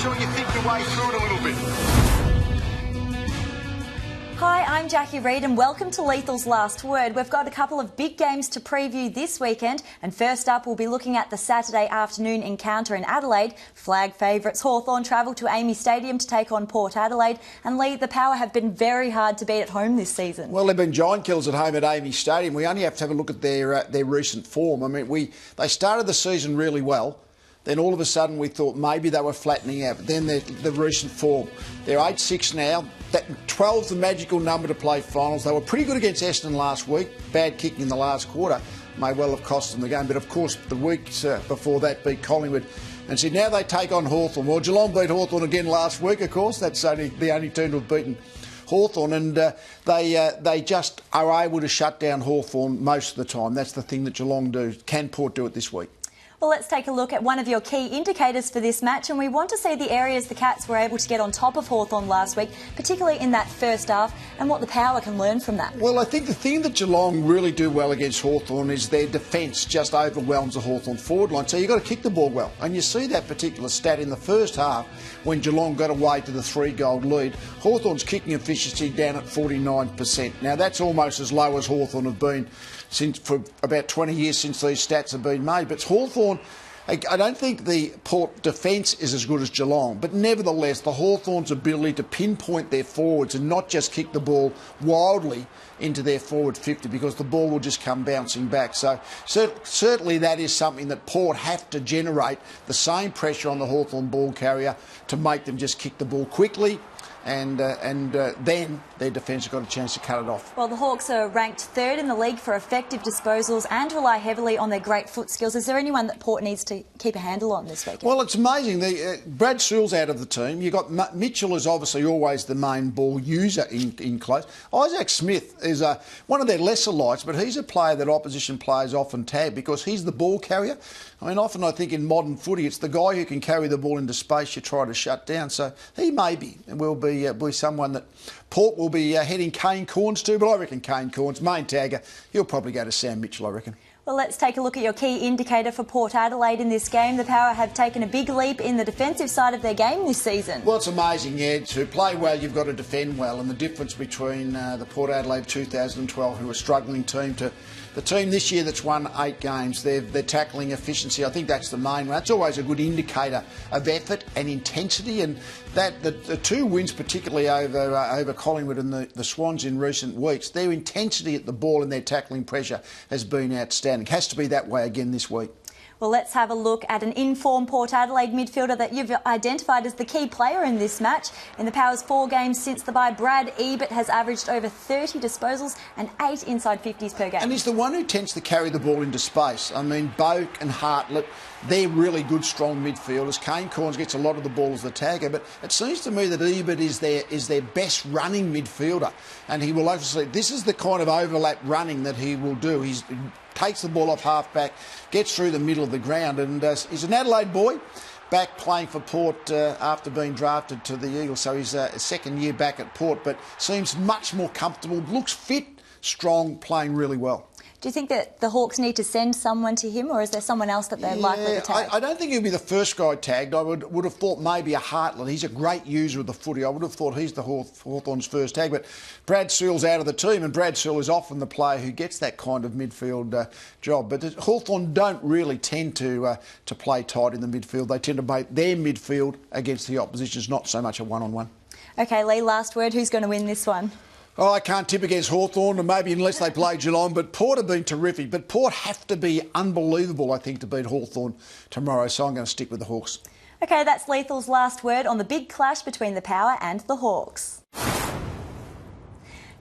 sure you think your way through it a little bit. Hi, I'm Jackie Reid and welcome to Lethal's Last Word. We've got a couple of big games to preview this weekend, and first up we'll be looking at the Saturday afternoon encounter in Adelaide. Flag favourites Hawthorn travel to Amy Stadium to take on Port Adelaide, and Lee, the Power have been very hard to beat at home this season. Well, they've been giant killers at home at Amy Stadium. We only have to have a look at their recent form. I mean, they started the season really well. Then all of a sudden we thought maybe they were flattening out. But then the recent form, they're 8-6 now. That 12's the magical number to play finals. They were pretty good against Essendon last week. Bad kicking in the last quarter may well have cost them the game. But of course, the weeks before that beat Collingwood. And so now they take on Hawthorn. Well, Geelong beat Hawthorn again last week, of course. That's the only team to have beaten Hawthorn, and they just are able to shut down Hawthorn most of the time. That's the thing that Geelong do. Can Port do it this week? Well, let's take a look at one of your key indicators for this match, and we want to see the areas the Cats were able to get on top of Hawthorn last week, particularly in that first half, and what the Power can learn from that. Well, I think the thing that Geelong really do well against Hawthorn is their defence just overwhelms the Hawthorn forward line, so you've got to kick the ball well. And you see that particular stat in the first half when Geelong got away to the 3-goal lead. Hawthorn's kicking efficiency down at 49%. Now, that's almost as low as Hawthorn have been for about 20 years since these stats have been made. But Hawthorn, I don't think the Port defence is as good as Geelong, but nevertheless the Hawthorn's ability to pinpoint their forwards and not just kick the ball wildly into their forward 50, because the ball will just come bouncing back. So certainly that is something that Port have to generate, the same pressure on the Hawthorn ball carrier to make them just kick the ball quickly, and then their defence have got a chance to cut it off. Well, the Hawks are ranked third in the league for effective disposals and rely heavily on their great foot skills. Is there anyone that Port needs to keep a handle on this weekend? Well, it's amazing. Brad Sewell's out of the team. You've got Mitchell is obviously always the main ball user in close. Isaac Smith is one of their lesser lights, but he's a player that opposition players often tag because he's the ball carrier. I mean, often I think in modern footy, it's the guy who can carry the ball into space you try to shut down. So he maybe will be someone that Port will be heading Kane Corns to, but I reckon Kane Corns, main tagger, he'll probably go to Sam Mitchell, I reckon. Well, let's take a look at your key indicator for Port Adelaide in this game. The Power have taken a big leap in the defensive side of their game this season. Well, it's amazing, yeah. To play well, you've got to defend well, and the difference between the Port Adelaide 2012, who are a struggling team, to the team this year that's won 8 games, their tackling efficiency, I think that's the main one. That's always a good indicator of effort and intensity, and that the 2 wins, particularly over Collingwood and the Swans in recent weeks, their intensity at the ball and their tackling pressure has been outstanding. Has to be that way again this week. Well, let's have a look at an in-form Port Adelaide midfielder that you've identified as the key player in this match. In the Power's 4 games since the bye, Brad Ebert has averaged over 30 disposals and 8 inside 50s per game. And he's the one who tends to carry the ball into space. I mean, Boak and Hartlett, they're really good, strong midfielders. Kane Corns gets a lot of the ball as the tagger, but it seems to me that Ebert is their best running midfielder. And he will obviously, this is the kind of overlap running that he will do. He takes the ball off half-back, gets through the middle of the ground, and he's an Adelaide boy, back playing for Port after being drafted to the Eagles. So he's a second year back at Port, but seems much more comfortable, looks fit, strong, playing really well. Do you think that the Hawks need to send someone to him, or is there someone else that they're likely to tag? I don't think he'll be the first guy tagged. I would have thought maybe a Hartlett. He's a great user of the footy. I would have thought he's the Hawthorn's first tag. But Brad Sewell's out of the team, and Brad Sewell is often the player who gets that kind of midfield job. But Hawthorn don't really tend to play tight in the midfield. They tend to make their midfield against the opposition. It's not so much a one-on-one. OK, Lee, last word. Who's going to win this one? Oh, I can't tip against Hawthorn, and maybe unless they play Geelong, but Port have been terrific. But Port have to be unbelievable, I think, to beat Hawthorn tomorrow, so I'm going to stick with the Hawks. OK, that's Lethal's last word on the big clash between the Power and the Hawks.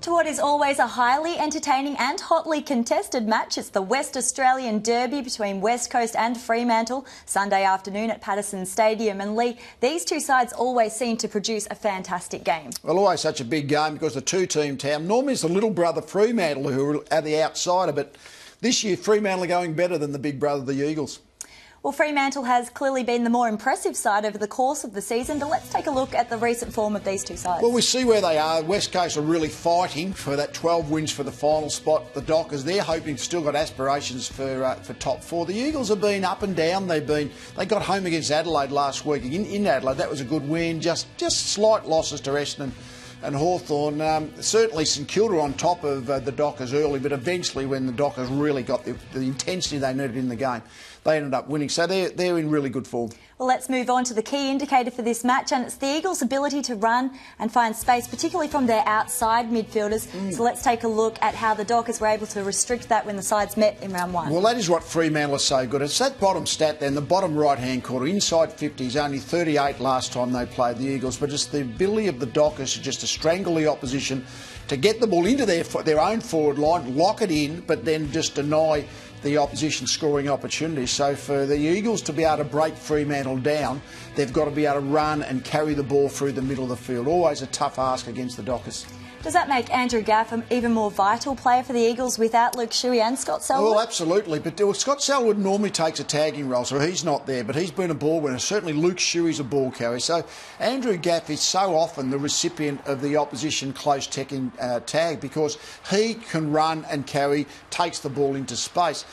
To what is always a highly entertaining and hotly contested match, it's the West Australian Derby between West Coast and Fremantle, Sunday afternoon at Patterson Stadium. And Lee, these two sides always seem to produce a fantastic game. Well, always such a big game because the two-team town. Normally it's the little brother Fremantle who are the outsider, but this year Fremantle are going better than the big brother, the Eagles. Well, Fremantle has clearly been the more impressive side over the course of the season, but let's take a look at the recent form of these two sides. Well, we see where they are. West Coast are really fighting for that 12 wins for the final spot. The Dockers, they're hoping, still got aspirations for top four. The Eagles have been up and down. They got home against Adelaide last week in Adelaide. That was a good win. Just slight losses to Essendon and Hawthorn. Certainly St Kilda on top of the Dockers early, but eventually when the Dockers really got the intensity they needed in the game, they ended up winning. So they're in really good form. Well, let's move on to the key indicator for this match, and it's the Eagles' ability to run and find space, particularly from their outside midfielders. So let's take a look at how the Dockers were able to restrict that when the sides met in round one. Well, that is what Fremantle is so good. It's that bottom stat there in the bottom right-hand corner, inside 50s, only 38 last time they played the Eagles, but just the ability of the Dockers to strangle the opposition, to get the ball into their own forward line, lock it in, but then just deny the opposition scoring opportunities. So for the Eagles to be able to break Fremantle down, they've got to be able to run and carry the ball through the middle of the field. Always a tough ask against the Dockers. Does that make Andrew Gaff an even more vital player for the Eagles without Luke Shuey and Scott Selwood? Well, absolutely. But Scott Selwood normally takes a tagging role, so he's not there. But he's been a ball winner. Certainly Luke Shuey's a ball carrier. So Andrew Gaff is so often the recipient of the opposition close tag because he can run and carry, takes the ball into space.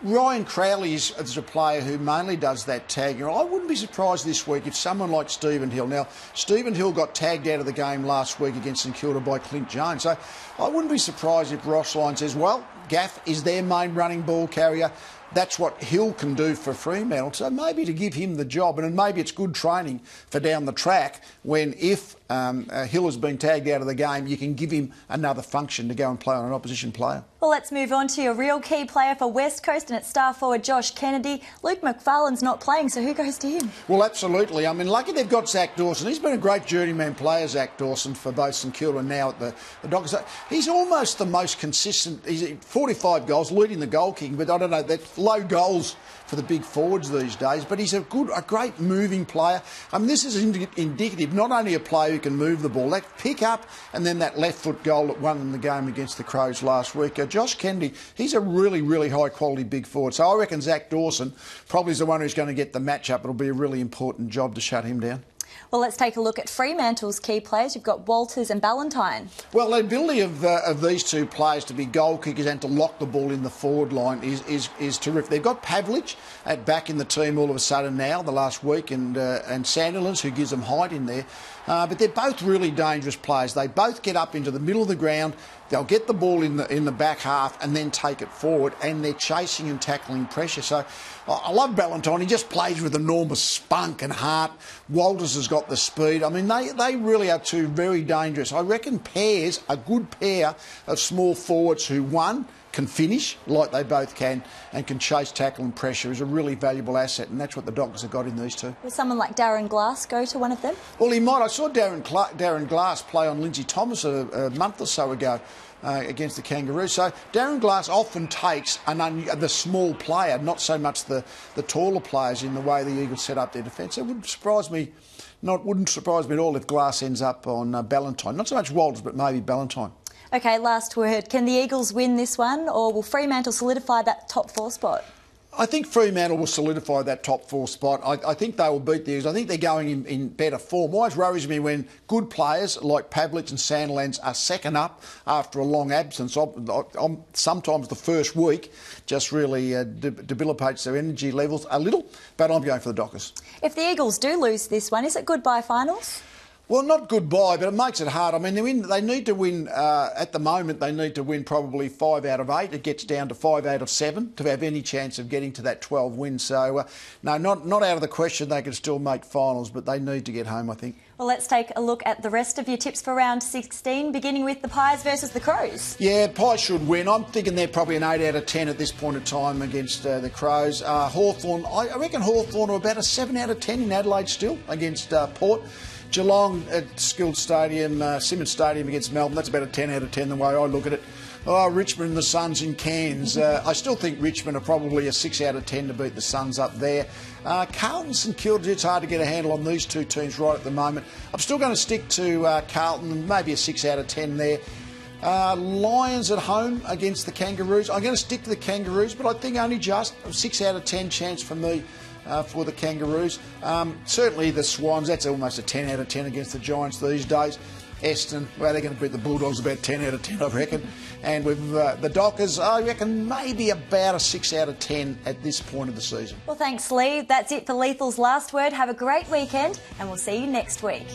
Ryan Crowley is a player who mainly does that tagging. I wouldn't be surprised this week if someone like Stephen Hill. Now, Stephen Hill got tagged out of the game last week against St Kilda by Clint Jones. So I wouldn't be surprised if Ross Lyon says, well, Gaff is their main running ball carrier. That's what Hill can do for Fremantle. So maybe to give him the job, and maybe it's good training for down the track when if Hill has been tagged out of the game, you can give him another function to go and play on an opposition player. Well, let's move on to a real key player for West Coast, and it's star forward Josh Kennedy. Luke McFarlane's not playing, so who goes to him? Well, absolutely. I mean, lucky they've got Zach Dawson. He's been a great journeyman player, Zach Dawson, for both St Kilda and now at the Dockers. He's almost the most consistent. He's 45 goals, leading the goal kicking, but I don't know, that's low goals for the big forwards these days, but he's a great moving player. I mean, this is indicative, not only a player who can move the ball, that pick up and then that left foot goal that won in the game against the Crows last week. Josh Kennedy, he's a really, really high quality big forward. So I reckon Zach Dawson probably is the one who's going to get the match-up. It'll be a really important job to shut him down. Well, let's take a look at Fremantle's key players. You've got Walters and Ballantyne. Well, the ability of these two players to be goal kickers and to lock the ball in the forward line is terrific. They've got Pavlich back in the team all of a sudden now, the last week, and Sandilands, who gives them height in there. But they're both really dangerous players. They both get up into the middle of the ground. They'll get the ball in the back half and then take it forward, and they're chasing and tackling pressure. So I love Ballantyne. He just plays with enormous spunk and heart. Walters has got the speed. I mean, they really are two very dangerous. I reckon a good pair of small forwards who, one, can finish like they both can and can chase, tackle and pressure is a really valuable asset, and that's what the Dockers have got in these two. Will someone like Darren Glass go to one of them? Well, he might. I saw Darren Glass play on Lindsay Thomas a month or so ago against the Kangaroos. So Darren Glass often takes the small player, not so much the taller players in the way the Eagles set up their defence. It wouldn't surprise me at all if Glass ends up on Ballantyne. Not so much Walters, but maybe Ballantyne. OK, last word. Can the Eagles win this one, or will Fremantle solidify that top four spot? I think Fremantle will solidify that top four spot. I think they will beat the Eagles. I think they're going in better form. Always worries me when good players like Pavlich and Sandilands are second up after a long absence. Sometimes the first week just really debilitates their energy levels a little, but I'm going for the Dockers. If the Eagles do lose this one, is it goodbye finals? Well, not goodbye, but it makes it hard. I mean, they need to win, at the moment, they need to win probably 5 out of 8. It gets down to 5 out of 7 to have any chance of getting to that 12 win. So, no, not out of the question. They can still make finals, but they need to get home, I think. Well, let's take a look at the rest of your tips for round 16, beginning with the Pies versus the Crows. Yeah, Pies should win. I'm thinking they're probably an 8 out of 10 at this point in time against the Crows. Hawthorn, I reckon Hawthorn are about a 7 out of 10 in Adelaide still against Port. Geelong at Simmons Stadium against Melbourne, that's about a 10 out of 10 the way I look at it. Richmond and the Suns in Cairns. I still think Richmond are probably a 6 out of 10 to beat the Suns up there. Carlton, St Kilda, it's hard to get a handle on these two teams right at the moment. I'm still going to stick to Carlton, maybe a 6 out of 10 there. Lions at home against the Kangaroos. I'm going to stick to the Kangaroos, but I think only just a 6 out of 10 chance for me for the Kangaroos. Certainly the Swans, that's almost a 10 out of 10 against the Giants these days. Essendon, well, they're going to beat the Bulldogs about 10 out of 10, I reckon. And with the Dockers, I reckon maybe about a 6 out of 10 at this point of the season. Well, thanks, Lee. That's it for Lethal's Last Word. Have a great weekend, and we'll see you next week.